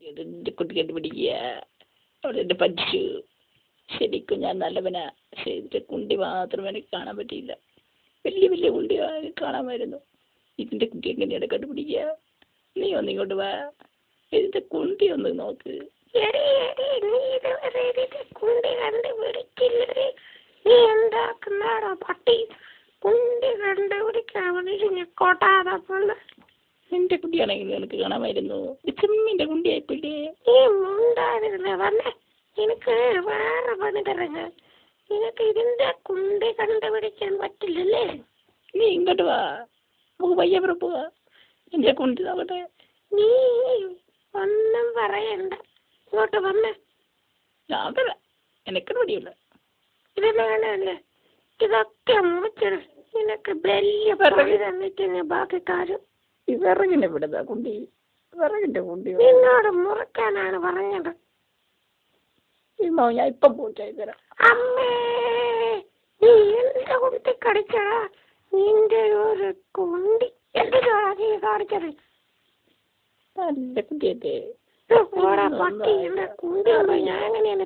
എന്റെ കുട്ടി കണ്ടുപിടിക്കുക. അവിടെ എന്റെ പഠിച്ചു. ശരിക്കും ഞാൻ നല്ലവനാ. പക്ഷെ ഇതിന്റെ കുണ്ടി മാത്രം എനിക്ക് കാണാൻ പറ്റിയില്ല. വലിയ വലിയ കുണ്ടി കാണാമായിരുന്നു. ഇതിന്റെ കുട്ടി എങ്ങനെയാണ് കണ്ടുപിടിക്കുക? നീ ഒന്നിങ്ങോട്ട് വാ. ഇതിന്റെ കുണ്ടി ഒന്ന് നോക്ക്. കുണ്ടി കണ്ടുപിടിച്ചില്ലേ? നീ എന്താക്കുന്നാടോ പട്ടി? കുണ്ടി കണ്ടുപിടിക്കാൻ വേണ്ടി കൊട്ടാതപ്പുള്ള നിന്റെ കുട്ടിയാണെങ്കിൽ നിനക്ക് കാണാമായിരുന്നു. ചെമ്മിന്റെ കുണ്ടിയായിപ്പോയില്ലേ? ഈ മുണ്ടാതിരുന്നേ വന്നേ. എനിക്ക് വേറെ പണി തരങ്ങ. നിനക്ക് ഇതിന്റെ കുണ്ടി കണ്ടുപിടിക്കാൻ പറ്റില്ലല്ലേ? നീ ഇങ്ങോട്ട് വാ. നമുക്ക് പയ്യപ്പുറം പോവാ. എന്റെ കുണ്ടി നോക്കട്ടെ. നീ ഒന്നും പറയണ്ട, ഇങ്ങോട്ട് വന്നേ. ഞാൻ തരാം. എനക്കൊരു പടിയില്ല. ഇതെന്നാണല്ലേ? ഇതൊക്കെ മുറിച്ചിട്. നിനക്ക് വലിയ പണി തന്നിട്ട് ബാക്കി കാര്യം. ഈ വിറകിനെ വിടുന്ന കുണ്ടി. വിറകിന്റെ കുണ്ടി നിന്നോട് മുറിക്കാനാണ് പറഞ്ഞത്. ഞാൻ ഇപ്പം പോയി തരാം. അമ്മേ, നീ എന്റെ കുണ്ടി കടിച്ചടാ. നിന്റെ ഒരു കുണ്ടി എന്തിനാണ് നീ കാണിച്ചത്? നല്ല കുട്ടിയല്ലേ? പട്ടി എന്റെ കുണ്ടി ഞാൻ എങ്ങനെയാണ്